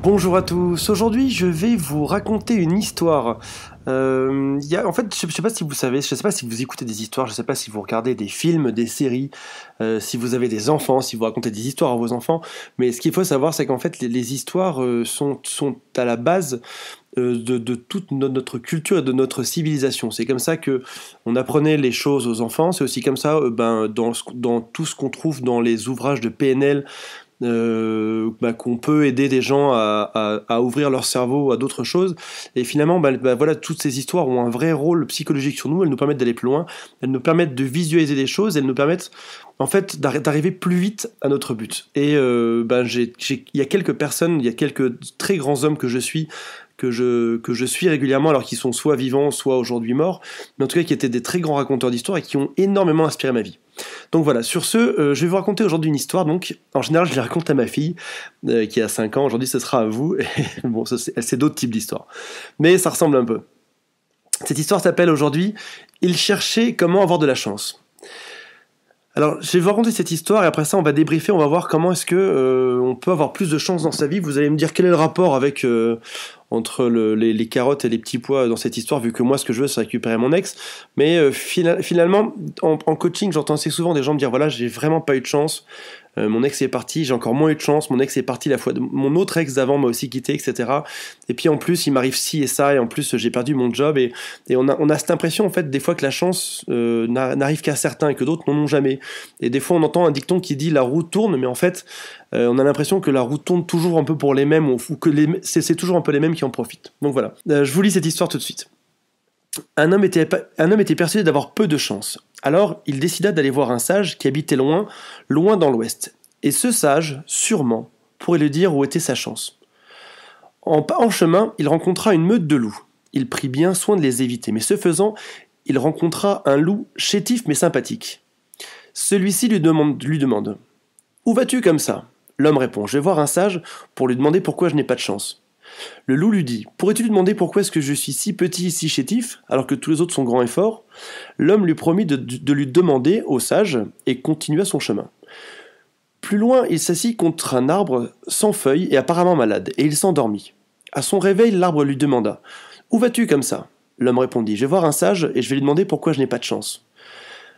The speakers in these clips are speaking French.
Bonjour à tous, aujourd'hui je vais vous raconter une histoire. En fait, je sais pas si vous savez, je sais pas si vous écoutez des histoires, je sais pas si vous regardez des films, des séries, si vous avez des enfants, si vous racontez des histoires à vos enfants, mais ce qu'il faut savoir c'est qu'en fait les histoires sont à la base de toute notre culture et de notre civilisation. C'est comme ça que on apprenait les choses aux enfants, c'est aussi comme ça dans tout ce qu'on trouve dans les ouvrages de PNL, qu'on peut aider des gens à ouvrir leur cerveau à d'autres choses. Et finalement, voilà, toutes ces histoires ont un vrai rôle psychologique sur nous. Elles nous permettent d'aller plus loin. Elles nous permettent de visualiser des choses. Elles nous permettent, en fait, d'arriver plus vite à notre but. Et il y a quelques personnes, il y a quelques très grands hommes que je suis régulièrement, alors qu'ils sont soit vivants, soit aujourd'hui morts, mais en tout cas qui étaient des très grands raconteurs d'histoires et qui ont énormément inspiré ma vie. Donc voilà, sur ce, je vais vous raconter aujourd'hui une histoire. Donc, en général, je les raconte à ma fille, qui a 5 ans. Aujourd'hui, ce sera à vous. Et, bon, c'est d'autres types d'histoires. Mais ça ressemble un peu. Cette histoire s'appelle aujourd'hui « Il cherchait comment avoir de la chance ». Alors, je vais vous raconter cette histoire et après ça, on va débriefer, on va voir comment est-ce que on peut avoir plus de chance dans sa vie. Vous allez me dire quel est le rapport entre les carottes et les petits pois dans cette histoire, vu que moi, ce que je veux, c'est récupérer mon ex. Mais finalement, en coaching, j'entends assez souvent des gens me dire, voilà, j'ai vraiment pas eu de chance. Mon ex est parti, j'ai encore moins eu de chance, mon ex est parti la fois mon autre ex d'avant m'a aussi quitté, etc. Et puis en plus il m'arrive ci et ça, et en plus j'ai perdu mon job, et on a cette impression en fait des fois que la chance n'arrive qu'à certains et que d'autres n'en ont jamais. Et des fois on entend un dicton qui dit la roue tourne, mais en fait on a l'impression que la roue tourne toujours un peu pour les mêmes, ou que c'est toujours un peu les mêmes qui en profitent. Donc voilà, je vous lis cette histoire tout de suite. Un homme était persuadé d'avoir peu de chance. Alors, il décida d'aller voir un sage qui habitait loin, loin dans l'ouest. Et ce sage, sûrement, pourrait lui dire où était sa chance. En chemin, il rencontra une meute de loups. Il prit bien soin de les éviter, mais ce faisant, il rencontra un loup chétif mais sympathique. Celui-ci lui demande « Où vas-tu comme ça ?» L'homme répond « Je vais voir un sage pour lui demander pourquoi je n'ai pas de chance. » Le loup lui dit « Pourrais-tu lui demander pourquoi est-ce que je suis si petit et si chétif, alors que tous les autres sont grands et forts ?» L'homme lui promit de lui demander au sage et continua son chemin. Plus loin, il s'assit contre un arbre sans feuilles et apparemment malade, et il s'endormit. À son réveil, l'arbre lui demanda « Où vas-tu comme ça ?» L'homme répondit « Je vais voir un sage et je vais lui demander pourquoi je n'ai pas de chance. »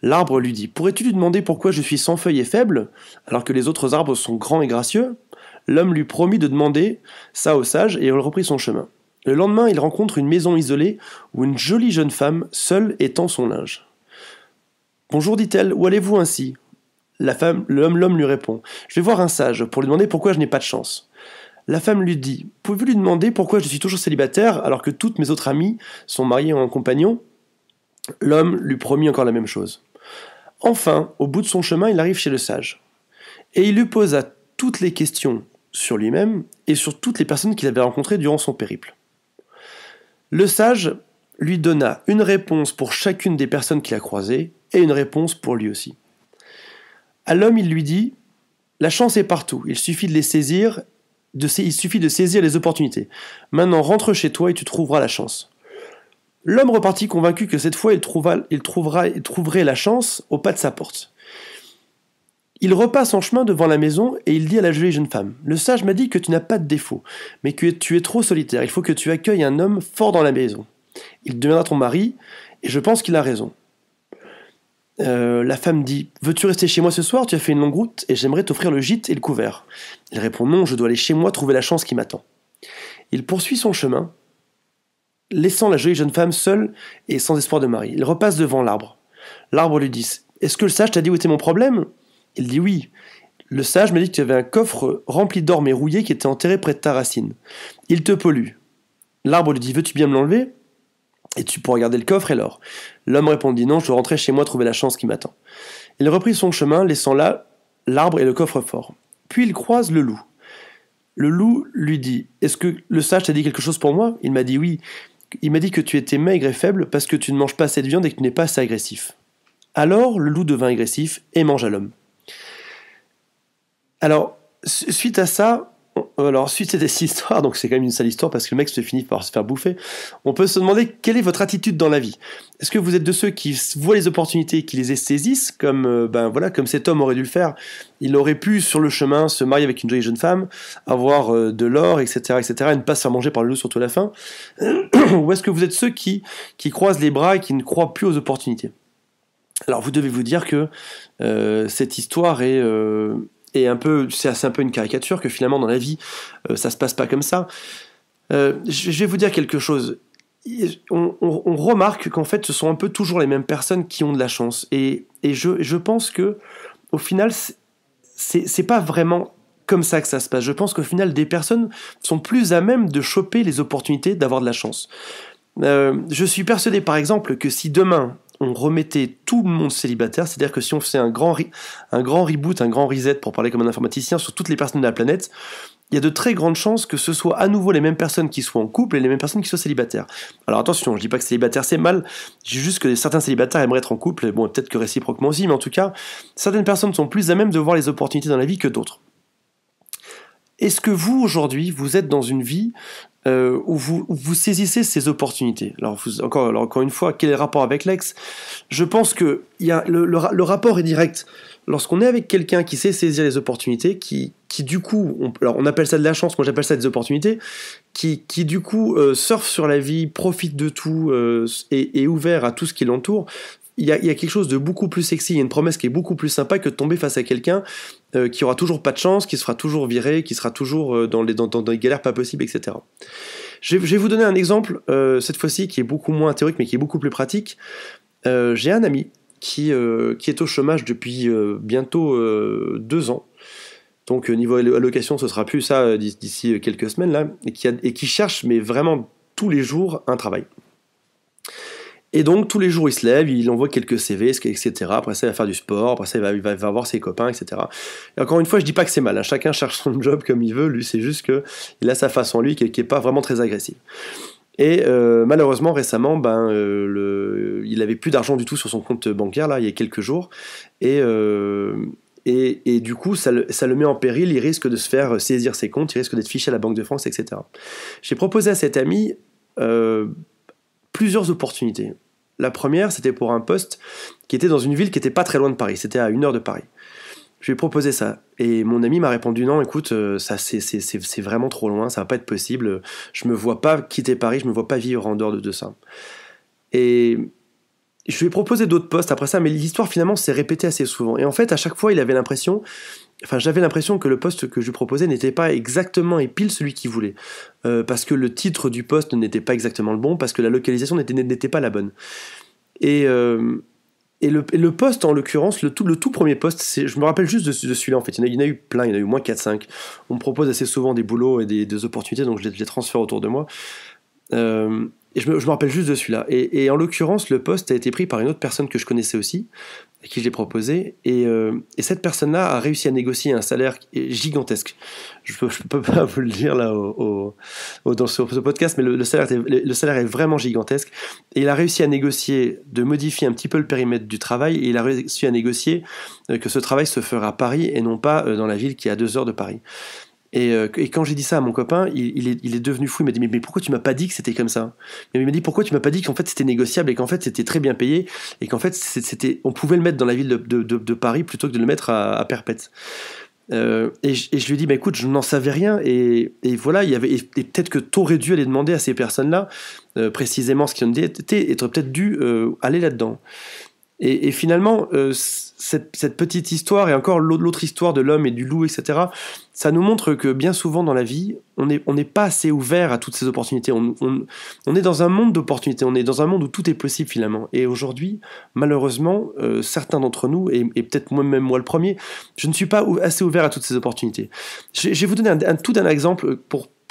L'arbre lui dit « Pourrais-tu lui demander pourquoi je suis sans feuilles et faible, alors que les autres arbres sont grands et gracieux ?» L'homme lui promit de demander ça au sage et il reprit son chemin. Le lendemain, il rencontre une maison isolée où une jolie jeune femme, seule, étend son linge. « Bonjour, dit-elle, où allez-vous ainsi ?» L'homme lui répond « Je vais voir un sage pour lui demander pourquoi je n'ai pas de chance. » La femme lui dit « Pouvez-vous lui demander pourquoi je suis toujours célibataire alors que toutes mes autres amies sont mariées ou en compagnon ?» L'homme lui promit encore la même chose. Enfin, au bout de son chemin, il arrive chez le sage. Et il lui posa toutes les questions sur lui-même et sur toutes les personnes qu'il avait rencontrées durant son périple. Le sage lui donna une réponse pour chacune des personnes qu'il a croisées et une réponse pour lui aussi. À l'homme, il lui dit « La chance est partout, il suffit de saisir les opportunités. Maintenant, rentre chez toi et tu trouveras la chance. » L'homme repartit convaincu que cette fois, il trouverait la chance au pas de sa porte. Il repasse en chemin devant la maison et il dit à la jolie jeune femme « Le sage m'a dit que tu n'as pas de défaut, mais que tu es trop solitaire. Il faut que tu accueilles un homme fort dans la maison. Il deviendra ton mari, et je pense qu'il a raison. » La femme dit « Veux-tu rester chez moi ce soir? Tu as fait une longue route et j'aimerais t'offrir le gîte et le couvert. » Il répond « Non, je dois aller chez moi trouver la chance qui m'attend. » Il poursuit son chemin, laissant la jolie jeune femme seule et sans espoir de mari. Il repasse devant l'arbre. L'arbre lui dit « Est-ce que le sage t'a dit où était mon problème ?» Il dit « Oui. Le sage m'a dit que tu avais un coffre rempli d'or mais rouillé qui était enterré près de ta racine. Il te pollue. » L'arbre lui dit « Veux-tu bien me l'enlever ? Et tu pourras garder le coffre et l'or. » L'homme répondit « Non, je dois rentrer chez moi trouver la chance qui m'attend. » Il reprit son chemin, laissant là l'arbre et le coffre fort. Puis il croise le loup. Le loup lui dit « Est-ce que le sage t'a dit quelque chose pour moi ?» Il m'a dit « Oui. Il m'a dit que tu étais maigre et faible parce que tu ne manges pas assez de viande et que tu n'es pas assez agressif. » Alors le loup devint agressif et mangea l'homme. Alors, suite à ça, Alors, suite à cette histoire, donc c'est quand même une sale histoire parce que le mec se finit par se faire bouffer, on peut se demander quelle est votre attitude dans la vie. Est-ce que vous êtes de ceux qui voient les opportunités et qui les saisissent, comme, comme cet homme aurait dû le faire? Il aurait pu, sur le chemin, se marier avec une jolie jeune femme, avoir de l'or, etc., etc., et ne pas se faire manger par le loup surtout à la fin. Ou est-ce que vous êtes ceux qui croisent les bras et qui ne croient plus aux opportunités? Alors, vous devez vous dire que cette histoire est un peu, c'est un peu une caricature, que finalement dans la vie, ça se passe pas comme ça. Je vais vous dire quelque chose. On remarque qu'en fait, ce sont un peu toujours les mêmes personnes qui ont de la chance. Et je pense que, au final, c'est pas vraiment comme ça que ça se passe. Je pense qu'au final, des personnes sont plus à même de choper les opportunités, d'avoir de la chance. Je suis persuadé, par exemple, que si demain on remettait tout le monde célibataire, c'est-à-dire que si on faisait un grand reboot, un grand reset, pour parler comme un informaticien, sur toutes les personnes de la planète, il y a de très grandes chances que ce soit à nouveau les mêmes personnes qui soient en couple et les mêmes personnes qui soient célibataires. Alors attention, je dis pas que célibataire c'est mal, je dis juste que certains célibataires aimeraient être en couple, bon peut-être que réciproquement aussi, mais en tout cas, certaines personnes sont plus à même de voir les opportunités dans la vie que d'autres. Est-ce que vous, aujourd'hui, vous êtes dans une vie où vous saisissez ces opportunités? Alors, encore une fois, quel est le rapport avec l'ex? Je pense que le rapport est direct. Lorsqu'on est avec quelqu'un qui sait saisir les opportunités, qui du coup, on appelle ça de la chance, moi j'appelle ça des opportunités, qui du coup surfe sur la vie, profite de tout et est ouvert à tout ce qui l'entoure, il y a quelque chose de beaucoup plus sexy, il y a une promesse qui est beaucoup plus sympa que de tomber face à quelqu'un qui aura toujours pas de chance, qui se fera toujours virer, qui sera toujours dans des galères pas possibles, etc. Je vais vous donner un exemple, cette fois-ci, qui est beaucoup moins théorique, mais qui est beaucoup plus pratique. J'ai un ami qui est au chômage depuis bientôt 2 ans. Donc niveau allocation, ce sera plus ça d'ici quelques semaines, là, et qui cherche, mais vraiment tous les jours, un travail. Et donc, tous les jours, il se lève, il envoie quelques CV, etc. Après ça, il va faire du sport, après ça, il va voir ses copains, etc. Et encore une fois, je dis pas que c'est mal, hein. Chacun cherche son job comme il veut, lui, c'est juste qu'il a sa façon, lui, qui est pas vraiment très agressive. Et malheureusement, récemment, il avait plus d'argent du tout sur son compte bancaire, là, il y a quelques jours, et du coup, ça le met en péril, il risque de se faire saisir ses comptes, il risque d'être fiché à la Banque de France, etc. J'ai proposé à cet ami plusieurs opportunités. La première, c'était pour un poste qui était dans une ville qui n'était pas très loin de Paris, c'était à 1 heure de Paris. Je lui ai proposé ça, et mon ami m'a répondu non, écoute, ça c'est vraiment trop loin, ça va pas être possible, je me vois pas quitter Paris, je me vois pas vivre en dehors de ça. Et je lui ai proposé d'autres postes après ça, mais l'histoire finalement s'est répétée assez souvent. Et en fait, à chaque fois, j'avais l'impression que le poste que je lui proposais n'était pas exactement et pile celui qu'il voulait. Parce que le titre du poste n'était pas exactement le bon, parce que la localisation n'était pas la bonne. Et le poste, en l'occurrence, le tout premier poste, je me rappelle juste de celui-là, en fait. Il y en a eu plein, il y en a eu moins 4-5. On me propose assez souvent des boulots et des opportunités, donc je les transfère autour de moi. Et je me rappelle juste de celui-là. Et en l'occurrence, le poste a été pris par une autre personne que je connaissais aussi, à qui je l'ai proposé. Et cette personne-là a réussi à négocier un salaire gigantesque. Je peux pas vous le dire là sur ce podcast, mais le salaire est vraiment gigantesque. Et il a réussi à négocier, de modifier un petit peu le périmètre du travail, et il a réussi à négocier que ce travail se fera à Paris et non pas dans la ville qui est à 2 heures de Paris. Et quand j'ai dit ça à mon copain, il est devenu fou. Il m'a dit mais pourquoi tu m'as pas dit que c'était comme ça? Il m'a dit pourquoi tu m'as pas dit qu'en fait c'était négociable et qu'en fait c'était très bien payé et qu'en fait on pouvait le mettre dans la ville de Paris plutôt que de le mettre à Perpète. Et je lui ai dit écoute, je n'en savais rien et voilà, et peut-être que t'aurais dû aller demander à ces personnes-là précisément ce qu'ils ont dit et t'aurais peut-être dû aller là-dedans. Et finalement, cette petite histoire, et encore l'autre histoire de l'homme et du loup, etc., ça nous montre que bien souvent dans la vie, on n'est pas assez ouvert à toutes ces opportunités. On est dans un monde d'opportunités, on est dans un monde où tout est possible finalement. Et aujourd'hui, malheureusement, certains d'entre nous, et peut-être même moi le premier, je ne suis pas assez ouvert à toutes ces opportunités. Je vais vous donner un exemple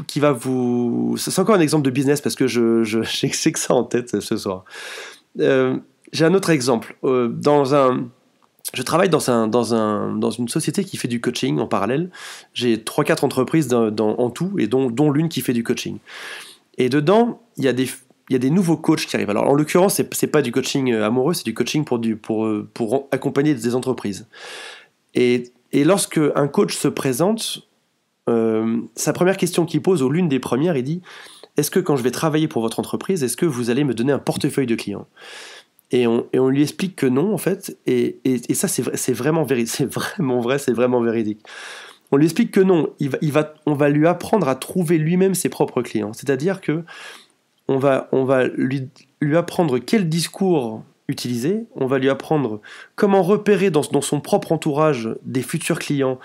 qui va vous... C'est encore un exemple de business parce que j'ai que ça en tête ce soir. J'ai un autre exemple. Je travaille dans une société qui fait du coaching en parallèle. J'ai 3-4 entreprises en tout, et dont l'une qui fait du coaching. Et dedans, il y a des nouveaux coachs qui arrivent. Alors en l'occurrence, c'est pas du coaching amoureux, c'est du coaching pour accompagner des entreprises. Et lorsque un coach se présente, sa première question qu'il pose, ou l'une des premières, il dit: est-ce que quand je vais travailler pour votre entreprise, est-ce que vous allez me donner un portefeuille de clients? Et on lui explique que non, en fait, et ça, c'est vraiment c'est vraiment vrai, c'est vraiment véridique. On lui explique que non, on va lui apprendre à trouver lui-même ses propres clients. C'est-à-dire que on va lui apprendre quel discours utiliser, on va lui apprendre comment repérer dans son propre entourage des futurs clients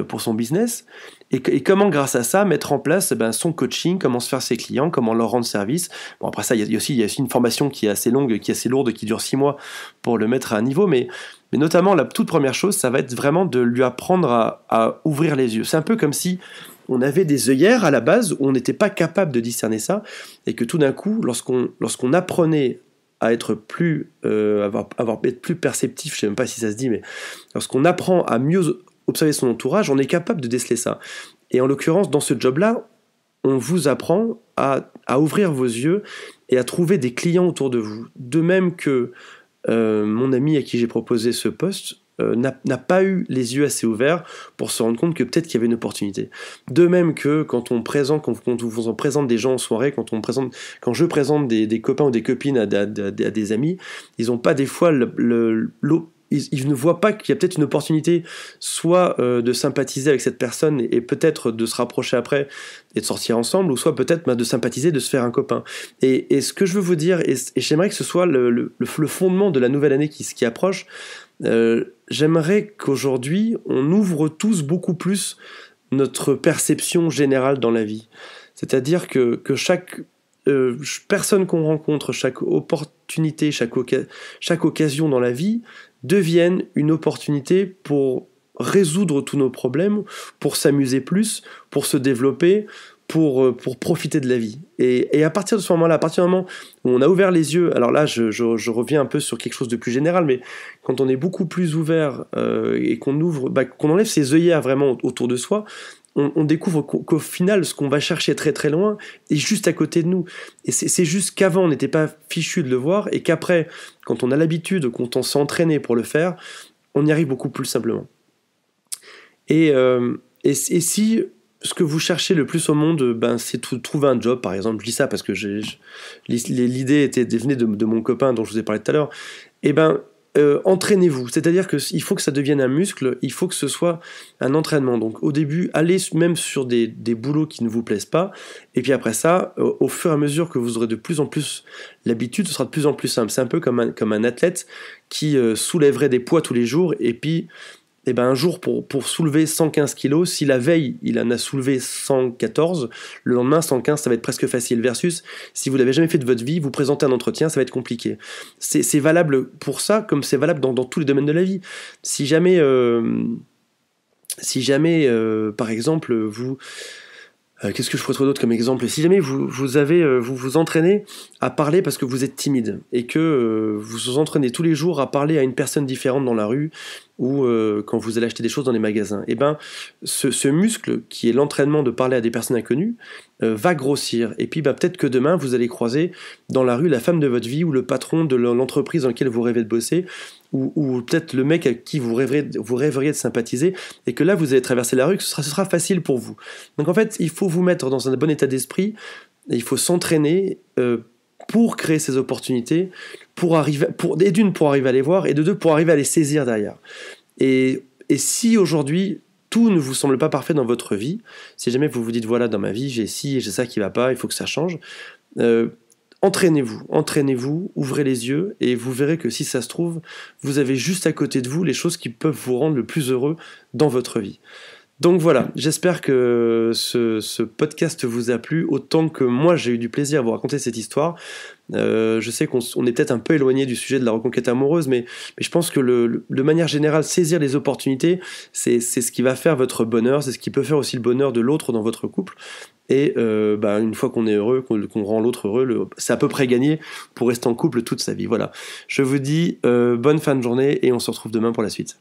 pour son business, et comment, grâce à ça, mettre en place son coaching, comment se faire ses clients, comment leur rendre service. Bon, après ça, il y a aussi une formation qui est assez longue, qui est assez lourde, qui dure 6 mois pour le mettre à un niveau, mais notamment, la toute première chose, ça va être vraiment de lui apprendre à ouvrir les yeux. C'est un peu comme si on avait des œillères à la base où on n'était pas capable de discerner ça, et que tout d'un coup, lorsqu'on apprenait à être être plus perceptif, je ne sais même pas si ça se dit, mais lorsqu'on apprend à mieux observer son entourage, on est capable de déceler ça. Et en l'occurrence, dans ce job-là, on vous apprend à ouvrir vos yeux et à trouver des clients autour de vous. De même que mon ami à qui j'ai proposé ce poste n'a pas eu les yeux assez ouverts pour se rendre compte que peut-être qu'il y avait une opportunité. De même que quand on vous en présente des gens en soirée, quand je présente des copains ou des copines à des amis, ils n'ont pas des fois ils ne voient pas qu'il y a peut-être une opportunité, soit de sympathiser avec cette personne et peut-être de se rapprocher après et de sortir ensemble, ou soit peut-être de sympathiser, de se faire un copain. Et ce que je veux vous dire, et j'aimerais que ce soit le fondement de la nouvelle année qui approche, j'aimerais qu'aujourd'hui, on ouvre tous beaucoup plus notre perception générale dans la vie. C'est-à-dire que chaque personne qu'on rencontre, chaque opportunité, chaque occasion dans la vie devienne une opportunité pour résoudre tous nos problèmes, pour s'amuser plus, pour se développer, pour profiter de la vie. Et à partir de ce moment-là, à partir du moment où on a ouvert les yeux, alors là je reviens un peu sur quelque chose de plus général, mais quand on est beaucoup plus ouvert et qu'on enlève ses œillères vraiment autour de soi, on découvre qu'au final, ce qu'on va chercher très très loin est juste à côté de nous. Et c'est juste qu'avant, on n'était pas fichu de le voir, et qu'après, quand on a l'habitude, quand on s'est entraîné pour le faire, on y arrive beaucoup plus simplement. Et si ce que vous cherchez le plus au monde, c'est de trouver un job, par exemple, je dis ça parce que l'idée venait de mon copain dont je vous ai parlé tout à l'heure, entraînez-vous, c'est-à-dire qu'il faut que ça devienne un muscle, il faut que ce soit un entraînement. Donc au début, allez même sur des boulots qui ne vous plaisent pas, et puis après ça, au fur et à mesure que vous aurez de plus en plus l'habitude, ce sera de plus en plus simple. C'est un peu comme un athlète qui soulèverait des poids tous les jours, et puis un jour, pour soulever 115 kilos, si la veille il en a soulevé 114, le lendemain 115, ça va être presque facile. Versus, si vous l'avez jamais fait de votre vie, vous présentez un entretien, ça va être compliqué. C'est valable pour ça, comme c'est valable dans tous les domaines de la vie. Si jamais, par exemple, vous... qu'est-ce que je pourrais trouver d'autre comme exemple? Si jamais vous vous entraînez à parler parce que vous êtes timide, et que vous vous entraînez tous les jours à parler à une personne différente dans la rue, ou quand vous allez acheter des choses dans les magasins, ce muscle qui est l'entraînement de parler à des personnes inconnues va grossir. Et puis peut-être que demain vous allez croiser dans la rue la femme de votre vie, ou le patron de l'entreprise dans laquelle vous rêvez de bosser, ou peut-être le mec à qui vous rêveriez de sympathiser, et que là vous allez traverser la rue, que ce sera facile pour vous. Donc en fait, il faut vous mettre dans un bon état d'esprit, et il faut s'entraîner pour créer ces opportunités, pour arriver à les voir, et de deux, pour arriver à les saisir derrière. Et si aujourd'hui tout ne vous semble pas parfait dans votre vie, si jamais vous vous dites voilà, dans ma vie j'ai ci et j'ai ça qui va pas, il faut que ça change, entraînez-vous, ouvrez les yeux, et vous verrez que si ça se trouve, vous avez juste à côté de vous les choses qui peuvent vous rendre le plus heureux dans votre vie. Donc voilà, j'espère que ce podcast vous a plu autant que moi j'ai eu du plaisir à vous raconter cette histoire. Je sais qu'on est peut-être un peu éloigné du sujet de la reconquête amoureuse, mais je pense que de manière générale, saisir les opportunités, c'est ce qui va faire votre bonheur, c'est ce qui peut faire aussi le bonheur de l'autre dans votre couple. Et une fois qu'on est heureux, qu'on rend l'autre heureux, c'est à peu près gagné pour rester en couple toute sa vie. Voilà, je vous dis bonne fin de journée, et on se retrouve demain pour la suite.